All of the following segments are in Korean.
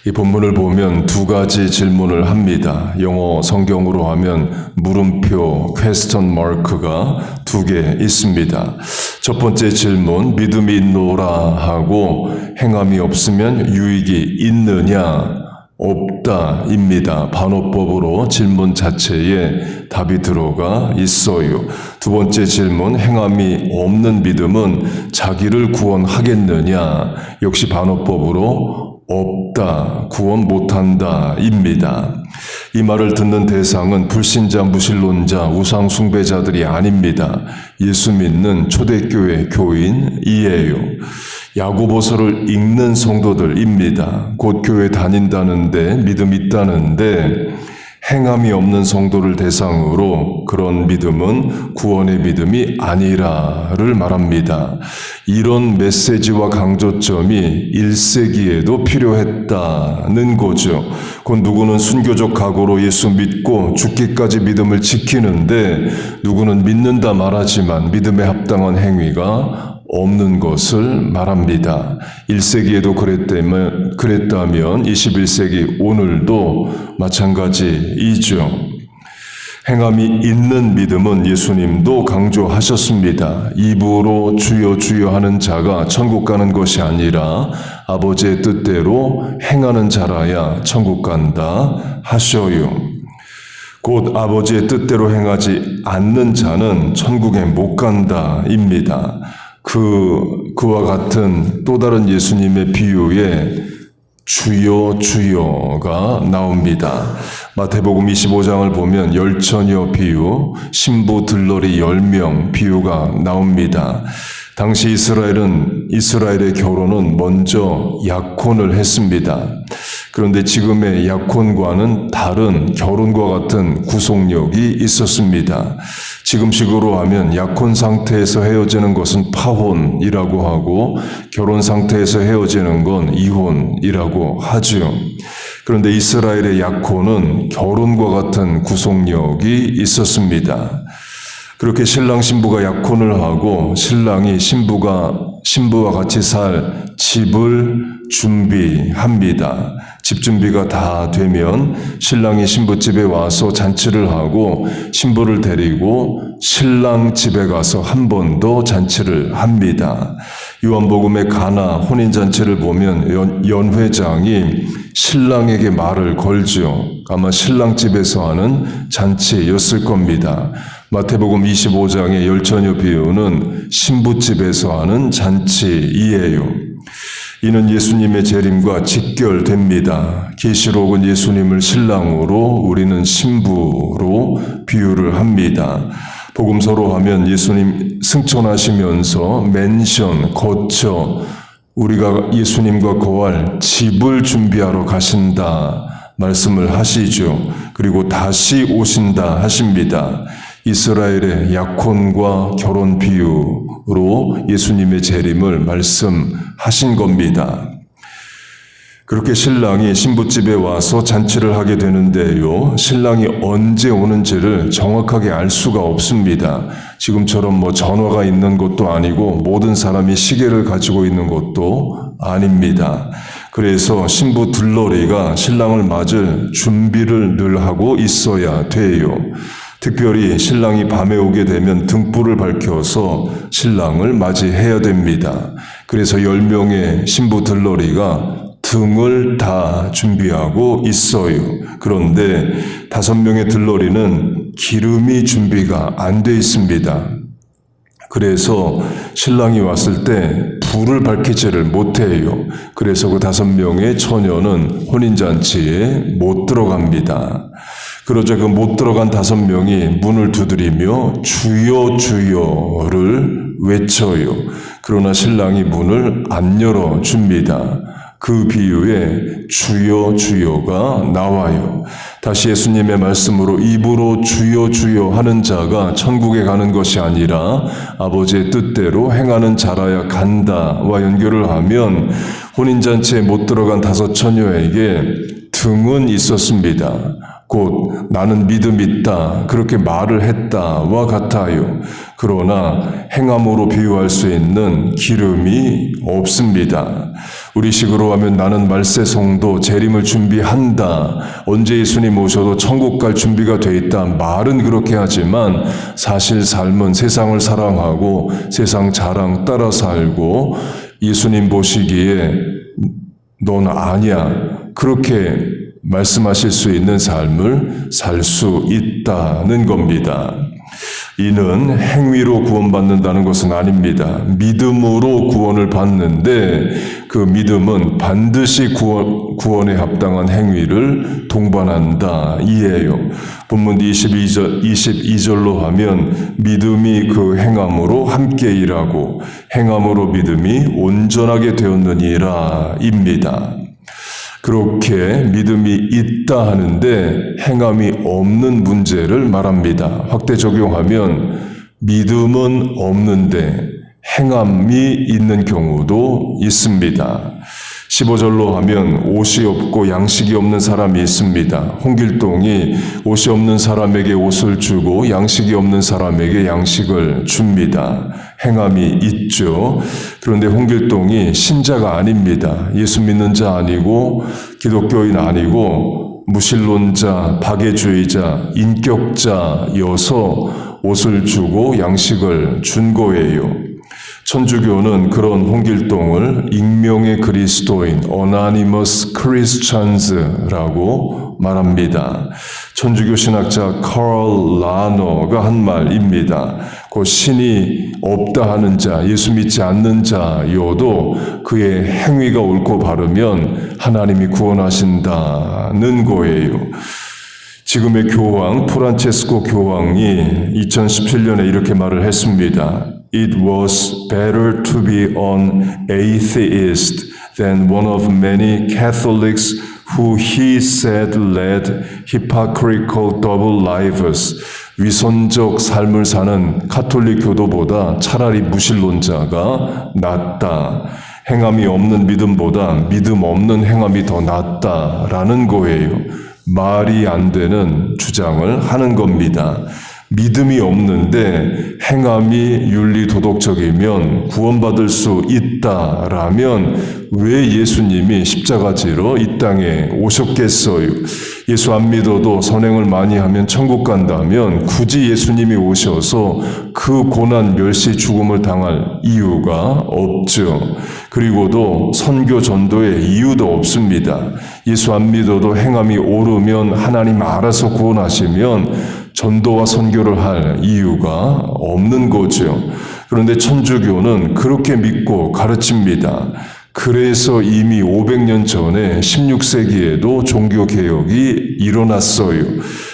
이 본문을 보면 두 가지 질문을 합니다. 영어 성경으로 하면 물음표 question mark가 두 개 있습니다. 첫 번째 질문, 믿음이 있노라 하고 행함이 없으면 유익이 있느냐? 없다입니다. 반어법으로 질문 자체에 답이 들어가 있어요. 두 번째 질문, 행함이 없는 믿음은 자기를 구원하겠느냐? 역시 반어법으로 없다, 구원 못한다 입니다. 이 말을 듣는 대상은 불신자, 무신론자, 우상 숭배자들이 아닙니다. 예수 믿는 초대교회 교인이에요. 야고보서를 읽는 성도들입니다. 곧 교회 다닌다는데, 믿음 있다는데 행함이 없는 성도를 대상으로 그런 믿음은 구원의 믿음이 아니라를 말합니다. 이런 메시지와 강조점이 1세기에도 필요했다는 거죠. 곧 누구는 순교적 각오로 예수 믿고 죽기까지 믿음을 지키는데 누구는 믿는다 말하지만 믿음에 합당한 행위가 없는 것을 말합니다. 1세기에도 그랬다면 21세기 오늘도 마찬가지이죠. 행함이 있는 믿음은 예수님도 강조하셨습니다. 입으로 주여 주여 하는 자가 천국 가는 것이 아니라 아버지의 뜻대로 행하는 자라야 천국 간다 하셔요. 곧 아버지의 뜻대로 행하지 않는 자는 천국에 못 간다입니다. 그와 같은 또 다른 예수님의 비유에 주여 주여가 나옵니다. 마태복음 25장을 보면 열처녀 비유, 신부 들러리 10명 비유가 나옵니다. 당시 이스라엘의 결혼은 먼저 약혼을 했습니다. 그런데 지금의 약혼과는 다른 결혼과 같은 구속력이 있었습니다. 지금식으로 하면 약혼 상태에서 헤어지는 것은 파혼이라고 하고 결혼 상태에서 헤어지는 건 이혼이라고 하죠. 그런데 이스라엘의 약혼은 결혼과 같은 구속력이 있었습니다. 그렇게 신랑 신부가 약혼을 하고 신랑이 신부와 같이 살 집을 준비합니다. 집 준비가 다 되면 신랑이 신부 집에 와서 잔치를 하고 신부를 데리고 신랑 집에 가서 한 번 더 잔치를 합니다. 요한복음의 가나 혼인잔치를 보면 연회장이 신랑에게 말을 걸죠. 아마 신랑 집에서 하는 잔치였을 겁니다. 마태복음 25장의 열처녀 비유는 신부집에서 하는 잔치이에요. 이는 예수님의 재림과 직결됩니다. 계시록은 예수님을 신랑으로 우리는 신부로 비유를 합니다. 복음서로 하면 예수님 승천하시면서 맨션, 거처, 우리가 예수님과 거할 집을 준비하러 가신다 말씀을 하시죠. 그리고 다시 오신다 하십니다. 이스라엘의 약혼과 결혼 비유로 예수님의 재림을 말씀하신 겁니다. 그렇게 신랑이 신부집에 와서 잔치를 하게 되는데요. 신랑이 언제 오는지를 정확하게 알 수가 없습니다. 지금처럼 전화가 있는 것도 아니고 모든 사람이 시계를 가지고 있는 것도 아닙니다. 그래서 신부 들러리가 신랑을 맞을 준비를 늘 하고 있어야 돼요. 특별히 신랑이 밤에 오게 되면 등불을 밝혀서 신랑을 맞이해야 됩니다. 그래서 10명의 신부 들러리가 등을 다 준비하고 있어요. 그런데 5명의 들러리는 기름이 준비가 안 돼 있습니다. 그래서 신랑이 왔을 때 불을 밝히지를 못해요. 그래서 그 5명의 처녀는 혼인잔치에 못 들어갑니다. 그러자 그 못 들어간 5명이 문을 두드리며 주여 주여를 외쳐요. 그러나 신랑이 문을 안 열어줍니다. 그 비유에 주여 주여가 나와요. 다시 예수님의 말씀으로 입으로 주여 주여 하는 자가 천국에 가는 것이 아니라 아버지의 뜻대로 행하는 자라야 간다와 연결을 하면 혼인잔치에 못 들어간 5 처녀에게 등은 있었습니다. 곧 나는 믿음 있다 그렇게 말을 했다와 같아요. 그러나 행함으로 비유할 수 있는 기름이 없습니다. 우리식으로 하면 나는 말세성도 재림을 준비한다. 언제 예수님 오셔도 천국 갈 준비가 돼 있다. 말은 그렇게 하지만 사실 삶은 세상을 사랑하고 세상 자랑 따라 살고 예수님 보시기에 넌 아니야. 그렇게 말씀하실 수 있는 삶을 살 수 있다는 겁니다. 이는 행위로 구원받는다는 것은 아닙니다. 믿음으로 구원을 받는데 그 믿음은 반드시 구원에 합당한 행위를 동반한다 이에요. 본문 22절로 하면 믿음이 그 행함으로 함께 일하고 행함으로 믿음이 온전하게 되었느니라 입니다. 그렇게 믿음이 있다 하는데 행함이 없는 문제를 말합니다. 확대 적용하면 믿음은 없는데 행함이 있는 경우도 있습니다. 15절로 하면 옷이 없고 양식이 없는 사람이 있습니다. 홍길동이 옷이 없는 사람에게 옷을 주고 양식이 없는 사람에게 양식을 줍니다. 행함이 있죠. 그런데 홍길동이 신자가 아닙니다. 예수 믿는 자 아니고 기독교인 아니고 무신론자, 박애주의자, 인격자여서 옷을 주고 양식을 준 거예요. 천주교는 그런 홍길동을 익명의 그리스도인 Anonymous Christians라고 말합니다. 천주교 신학자 카럴 라너가 한 말입니다. 그 신이 없다 하는 자, 예수 믿지 않는 자여도 그의 행위가 옳고 바르면 하나님이 구원하신다는 거예요. 지금의 교황 프란체스코 교황이 2017년에 이렇게 말을 했습니다. It was better to be an atheist than one of many Catholics who he said led hypocritical double lives. 위선적 삶을 사는 가톨릭 교도보다 차라리 무신론자가 낫다. 행함이 없는 믿음보다 믿음 없는 행함이 더 낫다라는 거예요. 말이 안 되는 주장을 하는 겁니다. 믿음이 없는데 행함이 윤리 도덕적이면 구원받을 수 있다라면 왜 예수님이 십자가지로 이 땅에 오셨겠어요? 예수 안 믿어도 선행을 많이 하면 천국 간다면 굳이 예수님이 오셔서 그 고난 멸시 죽음을 당할 이유가 없죠. 그리고도 선교 전도의 이유도 없습니다. 예수 안 믿어도 행함이 옳으면 하나님 알아서 구원하시면 전도와 선교를 할 이유가 없는 거죠. 그런데 천주교는 그렇게 믿고 가르칩니다. 그래서 이미 500년 전에 16세기에도 종교개혁이 일어났어요.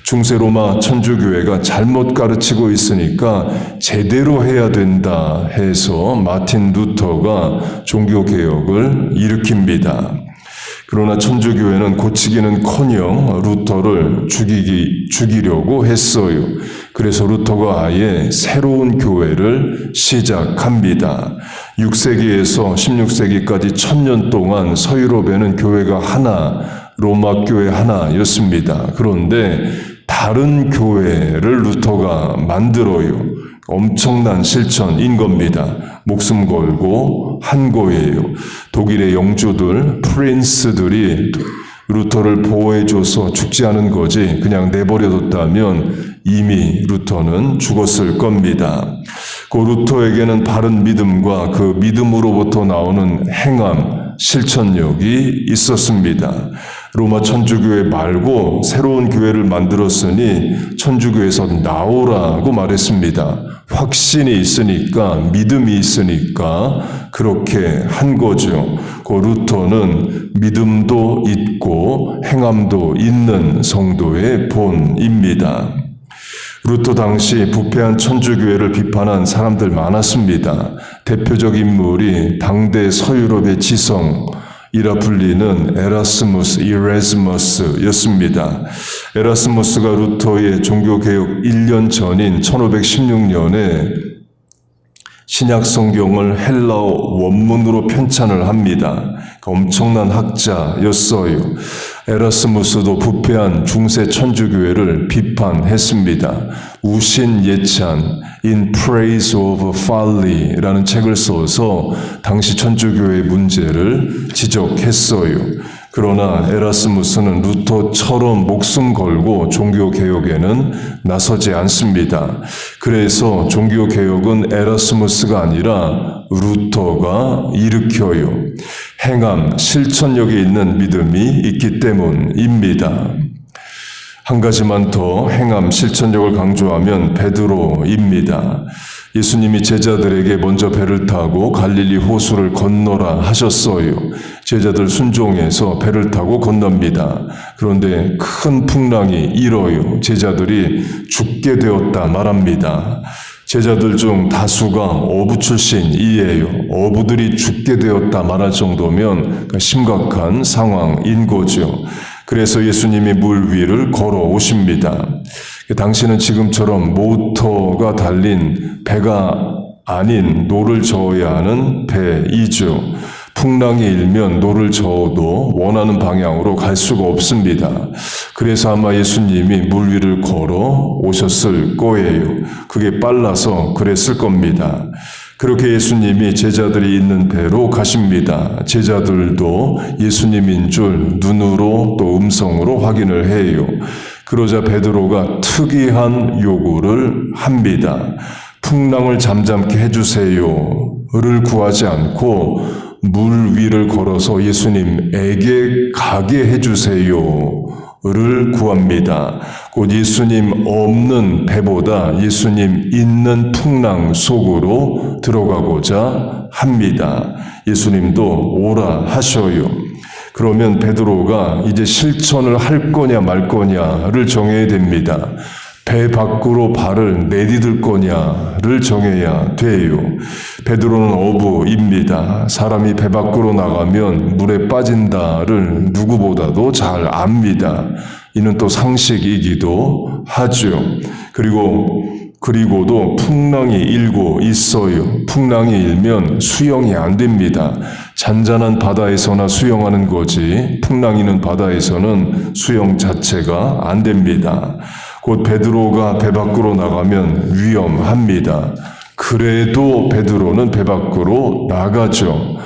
중세로마 천주교회가 잘못 가르치고 있으니까 제대로 해야 된다 해서 마틴 루터가 종교개혁을 일으킵니다. 그러나 천주교회는 고치기는커녕 루터를 죽이려고 했어요. 그래서 루터가 아예 새로운 교회를 시작합니다. 6세기에서 16세기까지 1000년 동안 서유럽에는 교회가 하나, 로마 교회 하나였습니다. 그런데 다른 교회를 루터가 만들어요. 엄청난 실천인 겁니다. 목숨 걸고 한 거예요. 독일의 영주들, 프린스들이 루터를 보호해줘서 죽지 않은 거지 그냥 내버려뒀다면 이미 루터는 죽었을 겁니다. 그 루터에게는 바른 믿음과 그 믿음으로부터 나오는 행함, 실천력이 있었습니다. 로마 천주교회 말고 새로운 교회를 만들었으니 천주교에서 나오라고 말했습니다. 확신이 있으니까, 믿음이 있으니까 그렇게 한 거죠. 그 루터는 믿음도 있고 행함도 있는 성도의 본입니다. 루터 당시 부패한 천주교회를 비판한 사람들 많았습니다. 대표적 인물이 당대 서유럽의 지성이라 불리는 에라스무스였습니다. 에라스무스가 루터의 종교개혁 1년 전인 1516년에 신약 성경을 헬라어 원문으로 편찬을 합니다. 엄청난 학자였어요. 에라스무스도 부패한 중세 천주교회를 비판했습니다. 우신 예찬 In Praise of Folly라는 책을 써서 당시 천주교회의 문제를 지적했어요. 그러나 에라스무스는 루터처럼 목숨 걸고 종교개혁에는 나서지 않습니다. 그래서 종교개혁은 에라스무스가 아니라 루터가 일으켜요. 행함, 실천력이 있는 믿음이 있기 때문입니다. 한 가지만 더 행함, 실천력을 강조하면 베드로입니다. 예수님이 제자들에게 먼저 배를 타고 갈릴리 호수를 건너라 하셨어요. 제자들 순종해서 배를 타고 건넙니다. 그런데 큰 풍랑이 일어요. 제자들이 죽게 되었다 말합니다. 제자들 중 다수가 어부 출신이에요. 어부들이 죽게 되었다 말할 정도면 심각한 상황인 거죠. 그래서 예수님이 물 위를 걸어오십니다. 당시는 지금처럼 모터가 달린 배가 아닌 노를 저어야 하는 배이죠. 풍랑이 일면 노를 저어도 원하는 방향으로 갈 수가 없습니다. 그래서 아마 예수님이 물 위를 걸어 오셨을 거예요. 그게 빨라서 그랬을 겁니다. 그렇게 예수님이 제자들이 있는 배로 가십니다. 제자들도 예수님인 줄 눈으로 또 음성으로 확인을 해요. 그러자 베드로가 특이한 요구를 합니다. 풍랑을 잠잠케 해주세요를 구하지 않고 물 위를 걸어서 예수님에게 가게 해주세요를 구합니다. 곧 예수님 없는 배보다 예수님 있는 풍랑 속으로 들어가고자 합니다. 예수님도 오라 하셔요. 그러면 베드로가 이제 실천을 할 거냐 말 거냐를 정해야 됩니다. 배 밖으로 발을 내디딜 거냐를 정해야 돼요. 베드로는 어부입니다. 사람이 배 밖으로 나가면 물에 빠진다를 누구보다도 잘 압니다. 이는 또 상식이기도 하죠. 그리고도 풍랑이 일고 있어요. 풍랑이 일면 수영이 안 됩니다. 잔잔한 바다에서나 수영하는 거지 풍랑이 있는 바다에서는 수영 자체가 안 됩니다. 곧 베드로가 배 밖으로 나가면 위험합니다. 그래도 베드로는 배 밖으로 나가죠.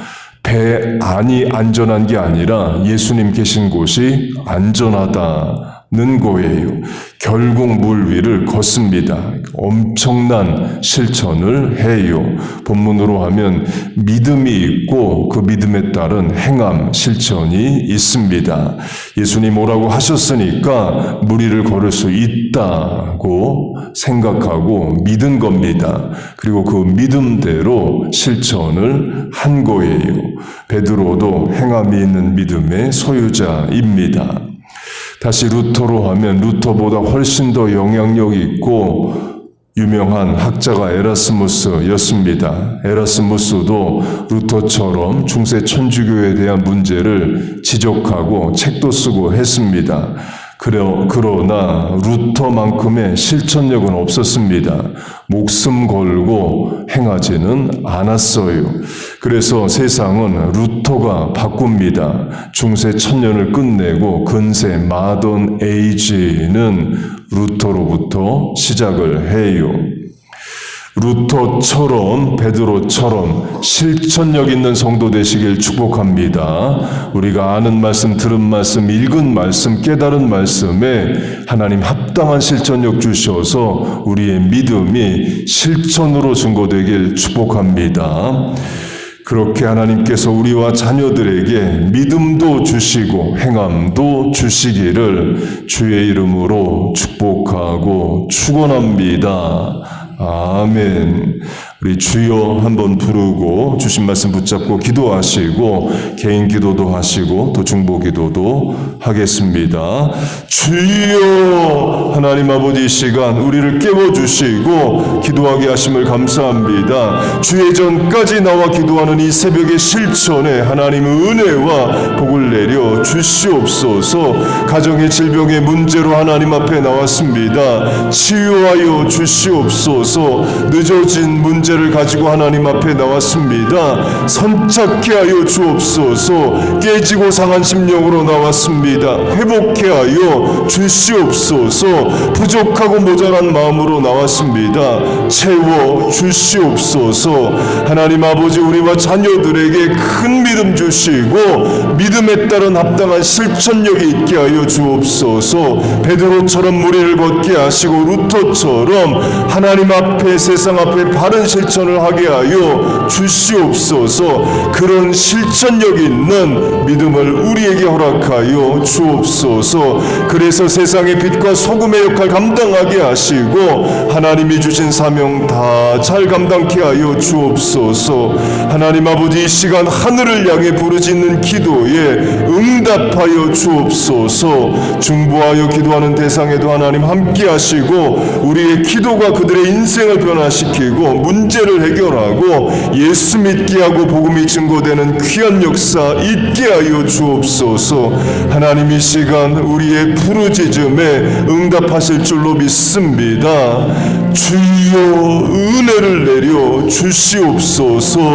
배 안이 안전한 게 아니라 예수님 계신 곳이 안전하다는 거예요. 결국 물 위를 걷습니다. 엄청난 실천을 해요. 본문으로 하면 믿음이 있고 그 믿음에 따른 행함, 실천이 있습니다. 예수님 오라고 하셨으니까 물 위를 걸을 수 있다고 생각하고 믿은 겁니다. 그리고 그 믿음대로 실천을 한 거예요. 베드로도 행함이 있는 믿음의 소유자입니다. 다시 루터로 하면 루터보다 훨씬 더 영향력 있고 유명한 학자가 에라스무스였습니다. 에라스무스도 루터처럼 중세 천주교에 대한 문제를 지적하고 책도 쓰고 했습니다. 그러나 루터만큼의 실천력은 없었습니다. 목숨 걸고 행하지는 않았어요. 그래서 세상은 루터가 바꿉니다. 중세 천년을 끝내고 근세 마던 에이지는 루터로부터 시작을 해요. 루터처럼 베드로처럼 실천력 있는 성도 되시길 축복합니다. 우리가 아는 말씀, 들은 말씀, 읽은 말씀, 깨달은 말씀에 하나님 합당한 실천력 주셔서 우리의 믿음이 실천으로 증거되길 축복합니다. 그렇게 하나님께서 우리와 자녀들에게 믿음도 주시고 행함도 주시기를 주의 이름으로 축복하고 축원합니다. 아멘. 우리 주여 한번 부르고 주신 말씀 붙잡고 기도하시고 개인 기도도 하시고 또 중보 기도도 하겠습니다. 주여 하나님 아버지 이 시간 우리를 깨워주시고 기도하게 하심을 감사합니다. 주의 전까지 나와 기도하는 이 새벽의 실천에 하나님의 은혜와 복을 내려 주시옵소서. 가정의 질병의 문제로 하나님 앞에 나왔습니다. 치유하여 주시옵소서. 늦어진 문제 문제를 가지고 하나님 앞에 나왔습니다. 선착케 하여 주옵소서. 깨지고 상한 심령으로 나왔습니다. 회복케 하여 주시옵소서. 부족하고 모자란 마음으로 나왔습니다. 채워 주시옵소서. 하나님 아버지, 우리와 자녀들에게 큰 믿음 주시고 믿음에 따른 합당한 실천력이 있게 하여 주옵소서. 베드로처럼 무리를 걷게 하시고 루터처럼 하나님 앞에 세상 앞에 바른 실천을 하게 하여 주시옵소서. 그런 실천력 있는 믿음을 우리에게 허락하여 주옵소서. 그래서 세상의 빛과 소금의 역할 감당하게 하시고 하나님이 주신 사명 다 잘 감당케 하여 주옵소서. 하나님 아버지, 이 시간 하늘을 향해 부르짖는 기도에 응답하여 주옵소서. 중보하여 기도하는 대상에도 하나님 함께 하시고 우리의 기도가 그들의 인생을 변화시키고 문제를 해결하고 예수 믿게 하고 복음이 증거되는 귀한 역사 있게 하여 주옵소서. 하나님, 이 시간 우리의 부르짖음에 응답하실 줄로 믿습니다. 주여 은혜를 내려 주시옵소서.